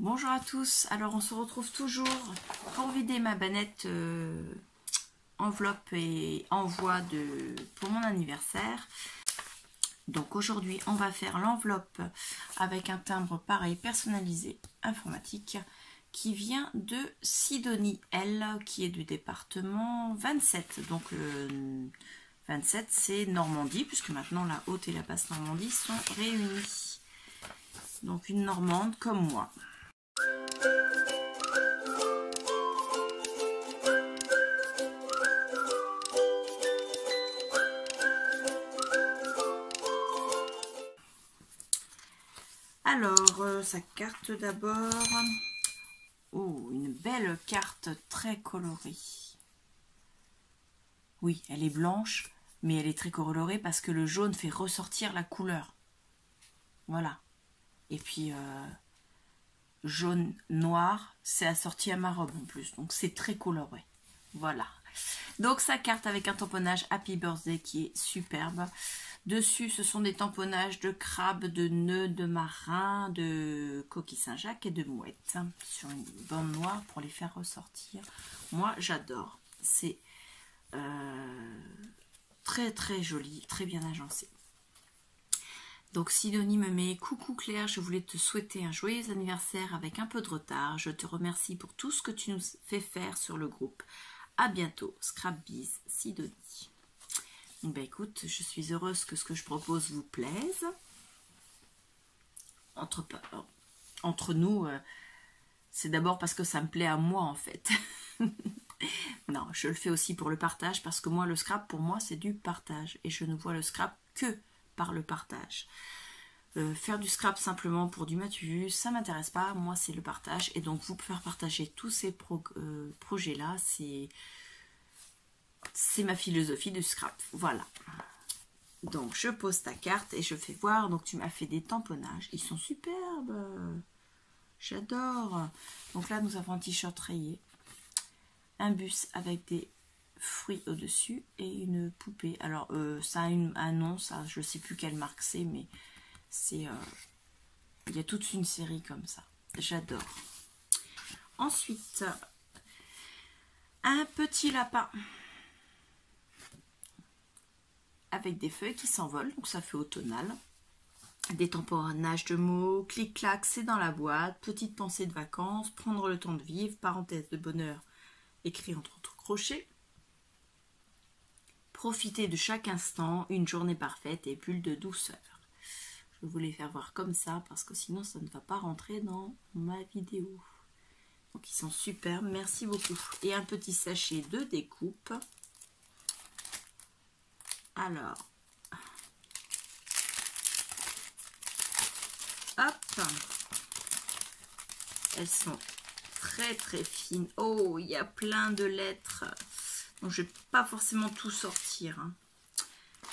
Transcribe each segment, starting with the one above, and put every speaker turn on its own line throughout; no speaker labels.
Bonjour à tous, alors on se retrouve toujours pour vider ma bannette enveloppe et envoi pour mon anniversaire. Donc aujourd'hui on va faire l'enveloppe avec un timbre pareil personnalisé informatique qui vient de Sidonie L, qui est du département 27. Donc le 27 c'est Normandie, puisque maintenant la Haute et la Basse Normandie sont réunies. Donc une Normande comme moi. Alors, sa carte d'abord. Oh, une belle carte très colorée. Oui, elle est blanche, mais elle est très colorée parce que le jaune fait ressortir la couleur. Voilà. Et puis, jaune, noir, c'est assorti à ma robe en plus. Donc, c'est très coloré. Voilà. Donc, sa carte avec un tamponnage Happy Birthday qui est superbe. Dessus, ce sont des tamponnages de crabes, de nœuds, de marins, de coquilles Saint-Jacques et de mouettes sur une bande noire pour les faire ressortir. Moi, j'adore. C'est très très joli, très bien agencé. Donc Sidonie me met « Coucou Claire, je voulais te souhaiter un joyeux anniversaire avec un peu de retard. Je te remercie pour tout ce que tu nous fais faire sur le groupe. À bientôt. Scrapbiz, Sidonie. » Ben écoute, je suis heureuse que ce que je propose vous plaise. Entre nous, c'est d'abord parce que ça me plaît à moi en fait. Non, je le fais aussi pour le partage, parce que moi, le scrap, pour moi, c'est du partage. Et je ne vois le scrap que par le partage. Faire du scrap simplement pour du m'as-tu vu, ça m'intéresse pas. Moi, c'est le partage. Et donc, vous pouvez partager tous ces projets-là, c'est ma philosophie du scrap. Voilà. Donc, je pose ta carte et je fais voir. Donc, tu m'as fait des tamponnages. Ils sont superbes. J'adore. Donc là, nous avons un t-shirt rayé. Un bus avec des fruits au-dessus et une poupée. Alors, ça a un nom, ça, je ne sais plus quelle marque c'est, mais c'est... il y a toute une série comme ça. J'adore. Ensuite, un petit lapin avec des feuilles qui s'envolent, donc ça fait automnal. Des tamponnages de mots, clic-clac, c'est dans la boîte, petite pensée de vacances, prendre le temps de vivre, parenthèse de bonheur, écrit entre crochets. Profiter de chaque instant, une journée parfaite et bulle de douceur. Je voulais faire voir comme ça parce que sinon ça ne va pas rentrer dans ma vidéo. Donc ils sont superbes, merci beaucoup. Et un petit sachet de découpe. Alors, hop, elles sont très très fines. Oh, il y a plein de lettres. Donc je ne vais pas forcément tout sortir. Hein.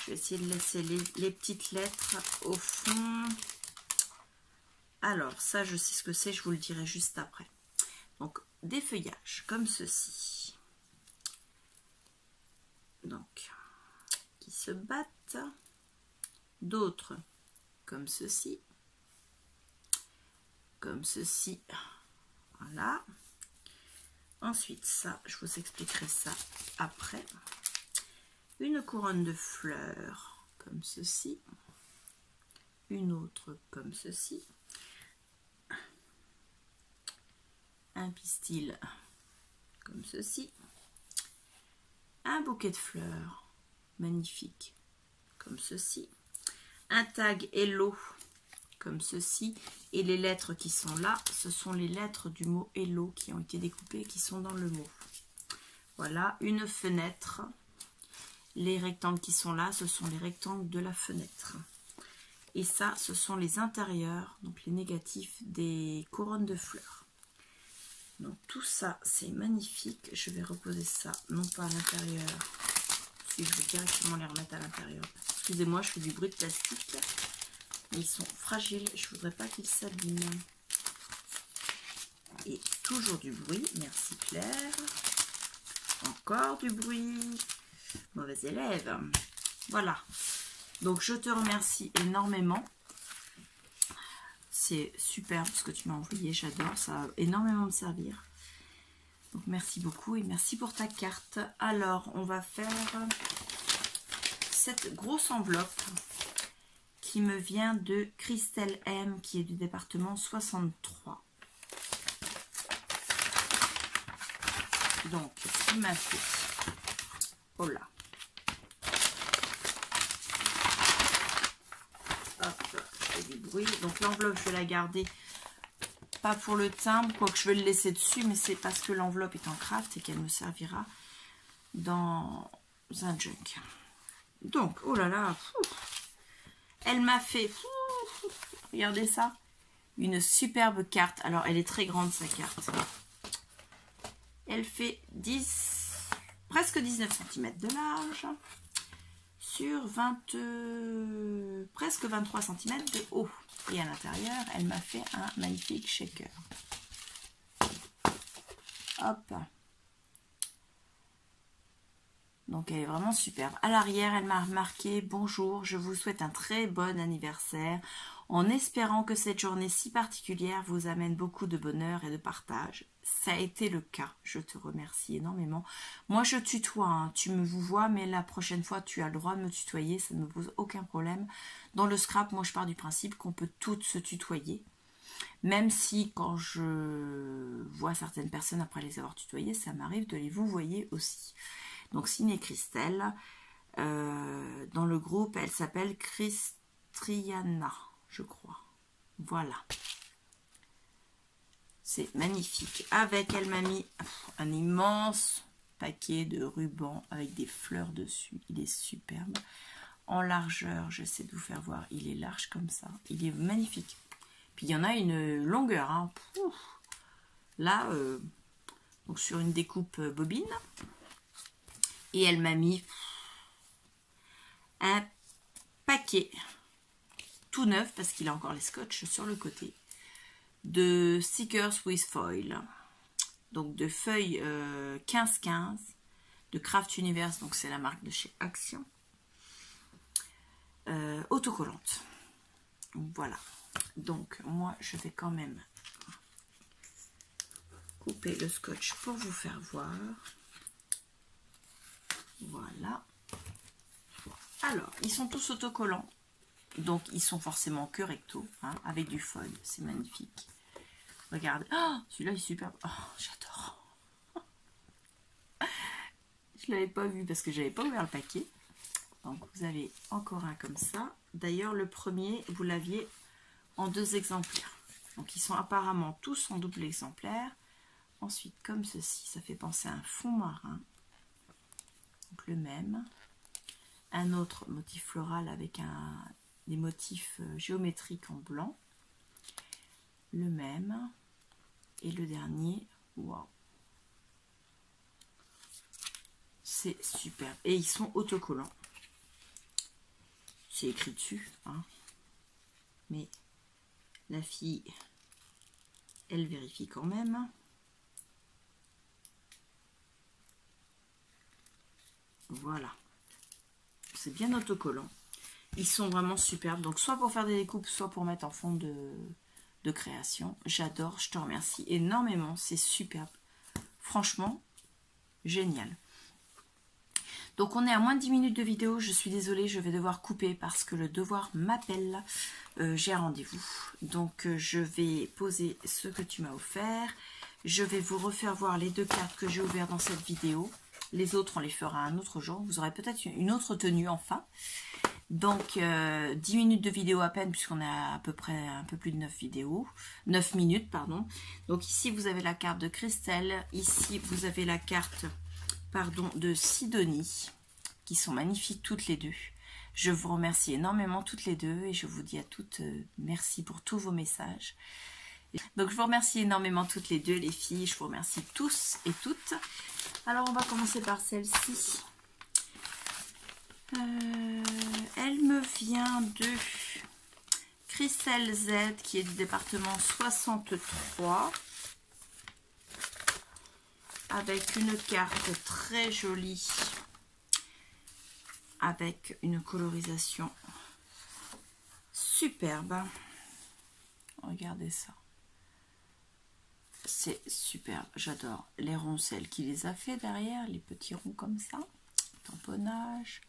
Je vais essayer de laisser les petites lettres au fond. Alors, ça, je sais ce que c'est, je vous le dirai juste après. Donc, des feuillages comme ceci. Donc, qui se battent. D'autres comme ceci. Comme ceci. Voilà. Ensuite, ça, je vous expliquerai ça après. Une couronne de fleurs comme ceci. Une autre comme ceci. Un pistil comme ceci. Un bouquet de fleurs magnifique comme ceci. Un tag Hello comme ceci. Et les lettres qui sont là, ce sont les lettres du mot Hello qui ont été découpées, qui sont dans le mot. Voilà, une fenêtre. Les rectangles qui sont là, ce sont les rectangles de la fenêtre. Et ça, ce sont les intérieurs, donc les négatifs des couronnes de fleurs. Donc tout ça, c'est magnifique. Je vais reposer ça, non pas à l'intérieur, si je vais directement les remettre à l'intérieur. Excusez-moi, je fais du bruit de plastique. Mais ils sont fragiles, je ne voudrais pas qu'ils s'abîment. Et toujours du bruit, merci Claire. Encore du bruit. Mauvais élève. Voilà. Donc je te remercie énormément. c'est superbe ce que tu m'as envoyé, j'adore, ça va énormément me servir. Donc merci beaucoup et merci pour ta carte. Alors on va faire cette grosse enveloppe qui me vient de Christelle M, qui est du département 63. Donc ce qui m'a fait, oh là, hop, je fais du bruit. Donc l'enveloppe, je vais la garder pas pour le timbre, quoique je vais le laisser dessus, mais c'est parce que l'enveloppe est en craft et qu'elle me servira dans un junk. Donc, oh là là, elle m'a fait, regardez ça, une superbe carte. Alors, elle est très grande, sa carte. Elle fait presque 19 cm de large sur presque 23 cm de haut. Et à l'intérieur, elle m'a fait un magnifique shaker. Hop. Donc elle est vraiment superbe. À l'arrière, elle m'a marqué: bonjour, je vous souhaite un très bon anniversaire, en espérant que cette journée si particulière vous amène beaucoup de bonheur et de partage. Ça a été le cas, je te remercie énormément. Moi je tutoie, hein. Tu me vous vois, mais la prochaine fois tu as le droit de me tutoyer, ça ne me pose aucun problème. Dans le scrap, moi je pars du principe qu'on peut toutes se tutoyer. Même si quand je vois certaines personnes après les avoir tutoyées, ça m'arrive de les vouvoyer aussi. Donc Ciné Christelle, dans le groupe, elle s'appelle Christriana, je crois. Voilà. C'est magnifique. Avec, elle m'a mis un immense paquet de rubans avec des fleurs dessus. Il est superbe. En largeur, j'essaie de vous faire voir, il est large comme ça. Il est magnifique. Puis il y en a une longueur. Hein. Là, donc sur une découpe bobine. Et elle m'a mis un paquet tout neuf, parce qu'il a encore les scotch sur le côté, de stickers with foil. Donc de feuilles 15-15 de Craft Universe, donc c'est la marque de chez Action. Autocollante. Voilà. Donc moi je vais quand même couper le scotch pour vous faire voir. Voilà. Alors, ils sont tous autocollants. Donc, ils sont forcément que recto, hein, avec du foil. C'est magnifique. Regardez. Oh, celui-là est superbe. Oh, j'adore. Je ne l'avais pas vu parce que je n'avais pas ouvert le paquet. Donc, vous avez encore un comme ça. D'ailleurs, le premier, vous l'aviez en 2 exemplaires. Donc, ils sont apparemment tous en double exemplaire. Ensuite, comme ceci, ça fait penser à un fond marin. Donc le même, un autre motif floral avec des motifs géométriques en blanc, le même, et le dernier, waouh, c'est superbe, et ils sont autocollants, c'est écrit dessus, hein. Mais la fille, elle vérifie quand même. Voilà, c'est bien autocollant. Ils sont vraiment superbes, donc soit pour faire des découpes, soit pour mettre en fond de création. J'adore, je te remercie énormément, c'est superbe. Franchement, génial. Donc on est à moins de 10 minutes de vidéo, je suis désolée, je vais devoir couper parce que le devoir m'appelle. J'ai un rendez-vous, donc je vais poser ce que tu m'as offert. Je vais vous refaire voir les 2 cartes que j'ai ouvertes dans cette vidéo. Les autres, on les fera un autre jour. Vous aurez peut-être une autre tenue enfin. Donc, 10 minutes de vidéo à peine, puisqu'on a à peu près un peu plus de 9 minutes, pardon. Donc ici, vous avez la carte de Christelle. Ici, vous avez la carte, pardon, de Sidonie, qui sont magnifiques toutes les deux. Je vous remercie énormément toutes les deux et je vous dis à toutes merci pour tous vos messages. Donc, je vous remercie énormément toutes les deux, les filles. Je vous remercie tous et toutes. Alors, on va commencer par celle-ci. Elle me vient de Christelle Z, qui est du département 63. Avec une carte très jolie. Avec une colorisation superbe. Regardez ça. C'est superbe, j'adore. Les ronds, c'est elle qui les a fait derrière, les petits ronds comme ça. Tamponnage.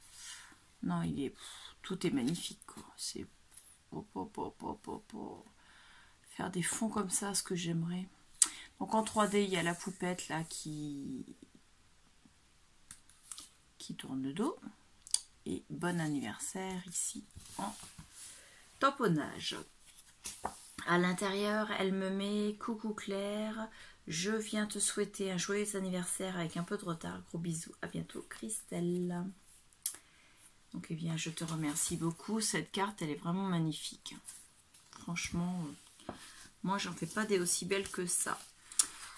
Non, tout est magnifique, quoi. C'est faire des fonds comme ça, ce que j'aimerais. Donc en 3D, il y a la poupette là qui tourne le dos. Et bon anniversaire ici en tamponnage. À l'intérieur, elle me met coucou Claire, je viens te souhaiter un joyeux anniversaire avec un peu de retard. Gros bisous, à bientôt Christelle. Donc eh bien, je te remercie beaucoup. Cette carte, elle est vraiment magnifique. Franchement, moi, j'en fais pas des aussi belles que ça.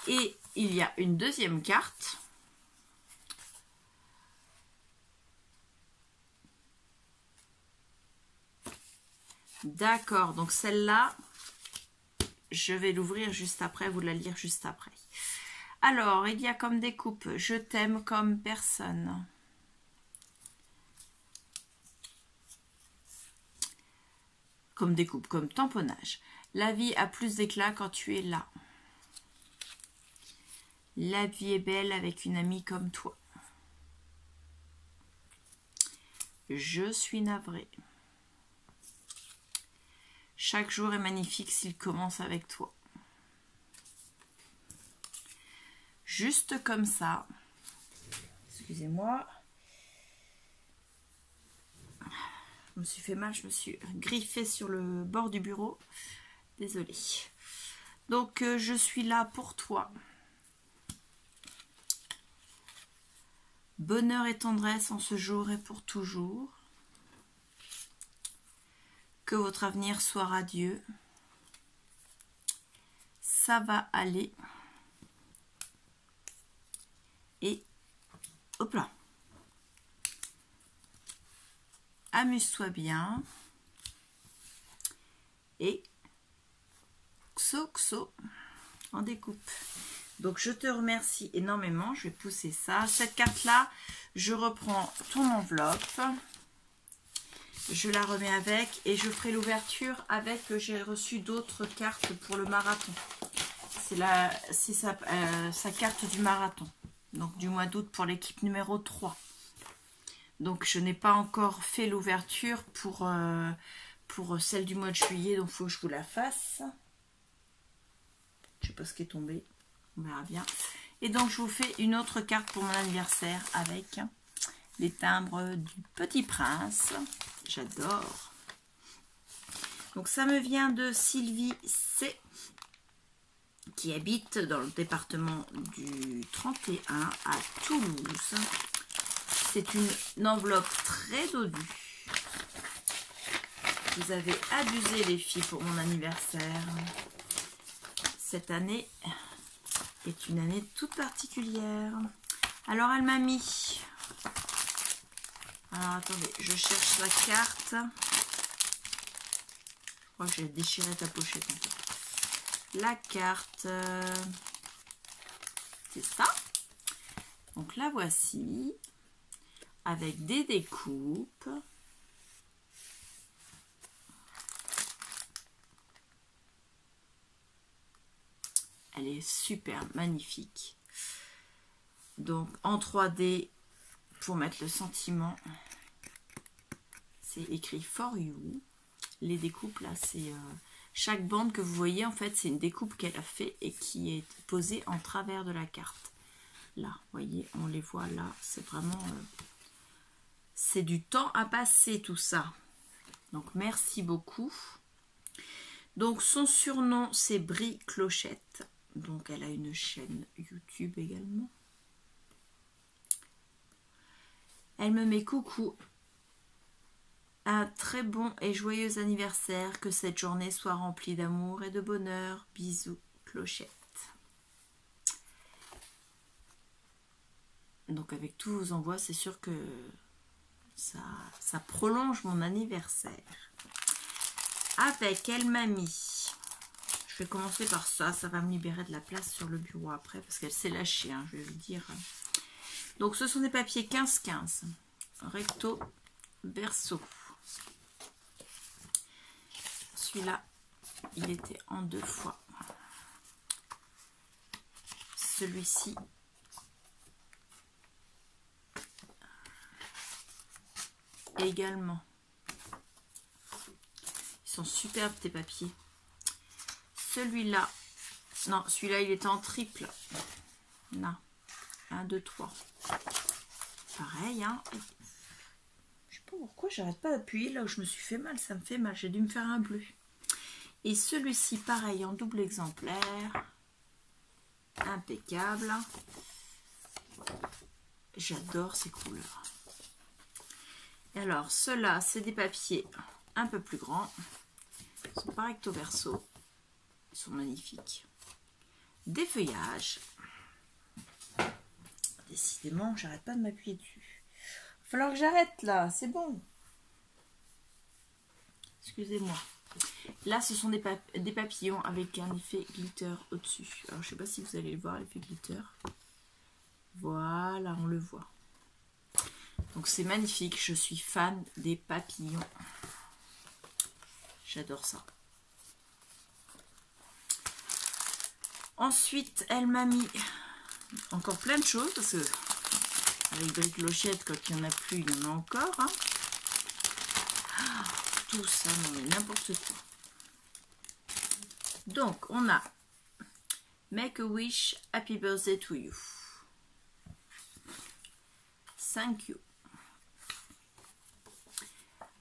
Et il y a une deuxième carte. D'accord, donc celle-là, je vais l'ouvrir juste après, vous la lire juste après. Alors, il y a comme découpe, je t'aime comme personne. Comme découpe, comme tamponnage. La vie a plus d'éclat quand tu es là. La vie est belle avec une amie comme toi. Je suis navrée. Chaque jour est magnifique s'il commence avec toi. Juste comme ça. Excusez-moi. Je me suis fait mal, je me suis griffée sur le bord du bureau. Désolée. Donc, je suis là pour toi. Bonheur et tendresse en ce jour et pour toujours. Que votre avenir soit radieux. Ça va aller. Et hop là. Amuse-toi bien. Et XOXO en découpe. Donc je te remercie énormément. Je vais pousser ça. Cette carte-là, je reprends ton enveloppe. Je la remets avec et je ferai l'ouverture avec. J'ai reçu d'autres cartes pour le marathon. C'est sa carte du marathon. Donc du mois d'août pour l'équipe numéro 3. Donc je n'ai pas encore fait l'ouverture pour celle du mois de juillet. Donc il faut que je vous la fasse. Je sais pas ce qui est tombé. On verra bien. Et donc je vous fais une autre carte pour mon anniversaire avec les timbres du Petit Prince. J'adore. Donc ça me vient de Sylvie C, qui habite dans le département du 31 à Toulouse. C'est une enveloppe très dodue. Vous avez abusé les filles pour mon anniversaire. Cette année est une année toute particulière. Alors elle m'a mis... Alors attendez, je cherche la carte. Je crois que j'ai déchiré ta pochette. La carte, c'est ça. Donc la voici. Avec des découpes. Elle est super magnifique. Donc en 3D, pour mettre le sentiment, c'est écrit For You. Les découpes là, c'est chaque bande que vous voyez, en fait, c'est une découpe qu'elle a fait et qui est posée en travers de la carte. Là, vous voyez, on les voit là. C'est vraiment... c'est du temps à passer tout ça. Donc merci beaucoup. Donc son surnom, c'est Brie Clochette. Donc elle a une chaîne YouTube également. Elle me met coucou. Un très bon et joyeux anniversaire. Que cette journée soit remplie d'amour et de bonheur. Bisous, Clochette. Donc avec tous vos envois, c'est sûr que ça prolonge mon anniversaire. Avec elle m'a mis... Je vais commencer par ça. Ça va me libérer de la place sur le bureau après. Parce qu'elle s'est lâchée, hein, je vais vous dire. Donc ce sont des papiers 15-15. Recto, verso. Celui-là, il était en 2 fois. Celui-ci également. Ils sont superbes tes papiers. Celui-là, non, celui-là il était en triple. Là, 1, 2, 3. Pareil, hein. Je sais pas pourquoi j'arrête pas d'appuyer là où je me suis fait mal, ça me fait mal. J'ai dû me faire un bleu. Et celui-ci, pareil, en double exemplaire. Impeccable. J'adore ces couleurs. Et alors, ceux-là, c'est des papiers un peu plus grands. Ils sont pas recto verso. Ils sont magnifiques. Des feuillages. Décidément, j'arrête pas de m'appuyer dessus. Il va falloir que j'arrête là, c'est bon. Excusez-moi. Là, ce sont des papillons avec un effet glitter au-dessus. Alors, je sais pas si vous allez le voir, l'effet glitter. Voilà, on le voit. Donc, c'est magnifique. Je suis fan des papillons. J'adore ça. Ensuite, elle m'a mis encore plein de choses. Parce que avec Bric Clochette, quand il n'y en a plus, il y en a encore. Hein. Tout ça, non mais n'importe quoi. Donc, on a Make a Wish, Happy Birthday to You. Thank you.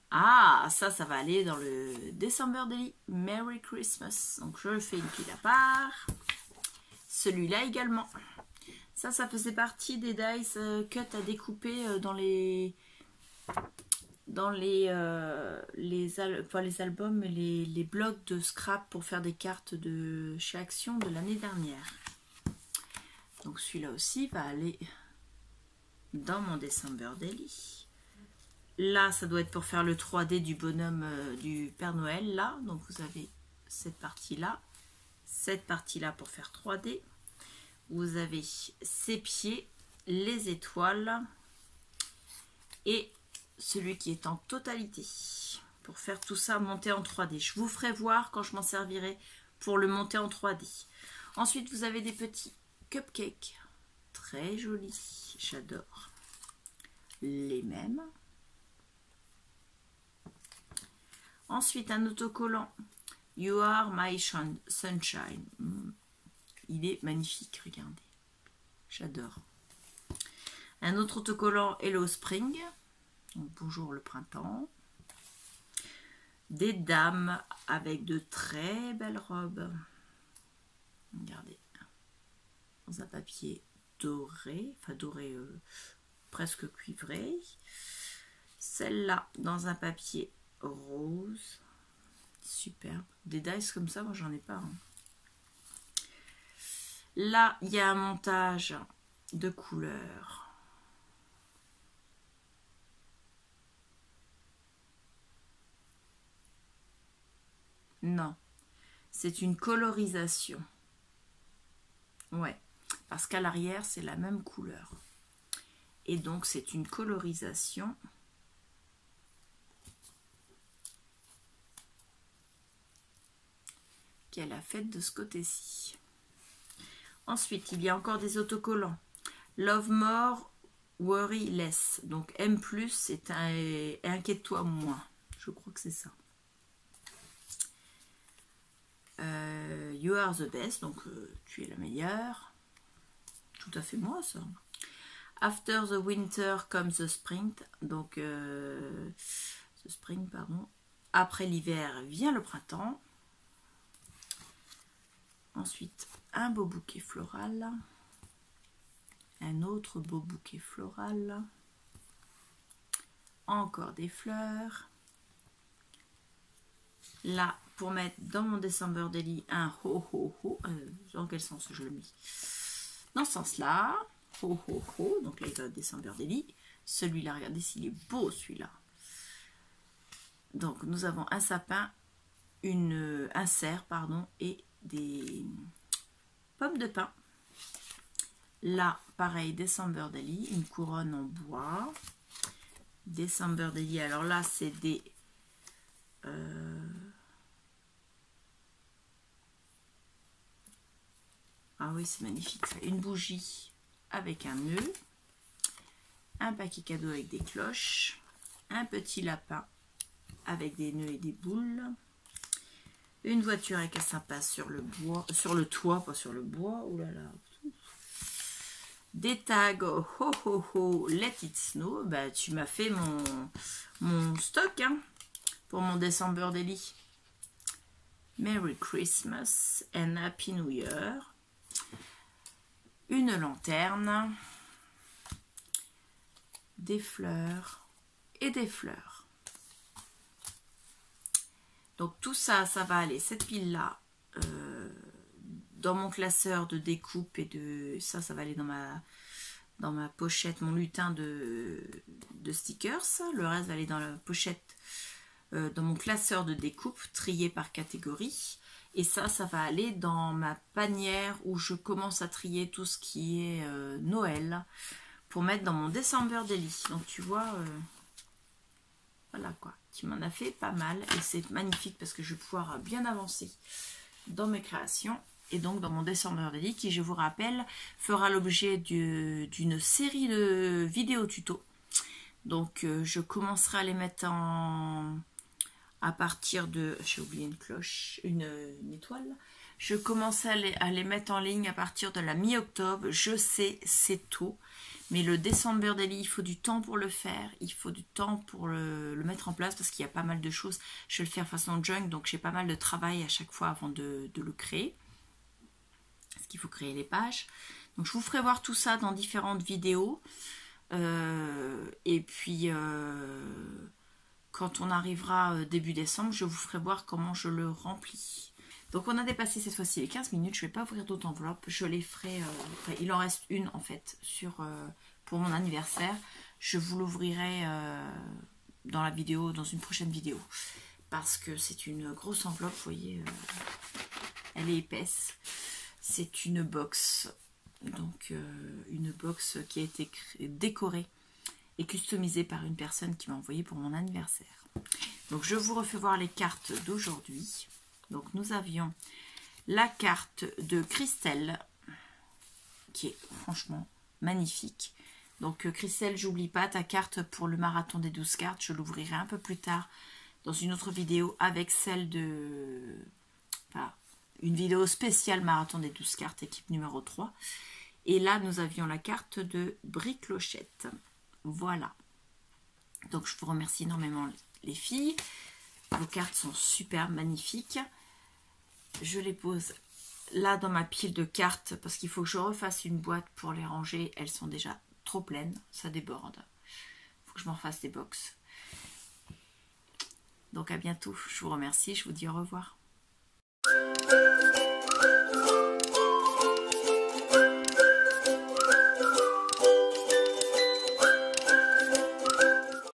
Ah, ça va aller dans le December Daily. Merry Christmas. Donc, je fais une pile à part. Celui-là également. Ça faisait partie des dice cut à découper dans les albums et les blocs de scrap pour faire des cartes de chez Action de l'année dernière. Donc celui-là aussi va aller dans mon December Daily. Là, ça doit être pour faire le 3D du bonhomme du Père Noël. Là, donc vous avez cette partie-là pour faire 3D. Vous avez ses pieds, les étoiles et celui qui est en totalité pour faire tout ça monter en 3D. Je vous ferai voir quand je m'en servirai pour le monter en 3D. Ensuite, vous avez des petits cupcakes très jolis. J'adore. Les mêmes. Ensuite, un autocollant. You are my sunshine. Il est magnifique, regardez. J'adore. Un autre autocollant Hello Spring. Donc, bonjour le printemps. Des dames avec de très belles robes. Regardez. Dans un papier doré. Enfin doré presque cuivré. Celle-là dans un papier rose. Superbe. Des dice comme ça, moi j'en ai pas. Hein. Là, il y a un montage de couleurs. Non, c'est une colorisation. Ouais, parce qu'à l'arrière, c'est la même couleur. Et donc, c'est une colorisation. Qu'elle a faite de ce côté-ci. Ensuite, il y a encore des autocollants. Love more, worry less. Donc, M+, c'est inquiète-toi moins. Je crois que c'est ça. You are the best. Donc, tu es la meilleure. Tout à fait moi, ça. After the winter comes the spring. Donc, the spring, pardon. Après l'hiver vient le printemps. Ensuite, un beau bouquet floral. Un autre beau bouquet floral. Encore des fleurs. Là, pour mettre dans mon December Daily un ho ho ho. Dans quel sens je le mets? Dans ce sens-là. Ho ho ho. Donc là, il va au December Daily. Celui-là, regardez s'il est beau celui-là. Donc, nous avons un sapin, un cerf, pardon, et des pommes de pin. Là, pareil, December Daily, une couronne en bois. December Daily, alors là, c'est des Ah oui, c'est magnifique ça. Une bougie avec un nœud. Un paquet cadeau avec des cloches. Un petit lapin avec des nœuds et des boules. Une voiture avec un sympa sur le bois, sur le toit, pas sur le bois. Ouh là là. Des tags, oh ho ho ho, let it snow. Bah, tu m'as fait mon stock hein, pour mon December Daily. Merry Christmas and Happy New Year. Une lanterne. Des fleurs et des fleurs. Donc tout ça, ça va aller, cette pile-là, dans mon classeur de découpe et de... Ça va aller dans ma pochette, mon lutin de stickers. Le reste va aller dans la pochette, dans mon classeur de découpe, trié par catégorie. Et ça va aller dans ma panière où je commence à trier tout ce qui est Noël pour mettre dans mon December Daily. Donc tu vois, voilà quoi, tu m'en as fait pas mal et c'est magnifique parce que je vais pouvoir bien avancer dans mes créations. Et donc dans mon December Daily qui, je vous rappelle, fera l'objet d'une série de vidéos tuto. Donc je commencerai à les mettre à partir de... J'ai oublié une cloche, une étoile. Je commencerai à les mettre en ligne à partir de la mi-octobre. Je sais, c'est tôt. Mais le December Daily, il faut du temps pour le faire. Il faut du temps pour le mettre en place parce qu'il y a pas mal de choses. Je vais le faire façon junk, donc j'ai pas mal de travail à chaque fois avant de le créer. Parce qu'il faut créer les pages. Donc je vous ferai voir tout ça dans différentes vidéos. Et puis, quand on arrivera début décembre, je vous ferai voir comment je le remplis. Donc on a dépassé cette fois-ci les 15 minutes, je ne vais pas ouvrir d'autres enveloppes, je les ferai, enfin, il en reste une en fait pour mon anniversaire. Je vous l'ouvrirai dans la vidéo, dans une prochaine vidéo. Parce que c'est une grosse enveloppe, vous voyez, elle est épaisse. C'est une box, donc une box qui a été décorée et customisée par une personne qui m'a envoyé pour mon anniversaire. Donc je vous refais voir les cartes d'aujourd'hui. Donc nous avions la carte de Christelle, qui est franchement magnifique. Donc Christelle, j'oublie pas ta carte pour le marathon des 12 cartes. Je l'ouvrirai un peu plus tard dans une autre vidéo avec celle de... Enfin, une vidéo spéciale marathon des 12 cartes, équipe numéro 3. Et là, nous avions la carte de Briclochette. Voilà. Donc je vous remercie énormément les filles. Vos cartes sont super magnifiques. Je les pose là dans ma pile de cartes parce qu'il faut que je refasse une boîte pour les ranger. Elles sont déjà trop pleines, ça déborde. Il faut que je m'en refasse des box. Donc à bientôt. Je vous remercie, je vous dis au revoir.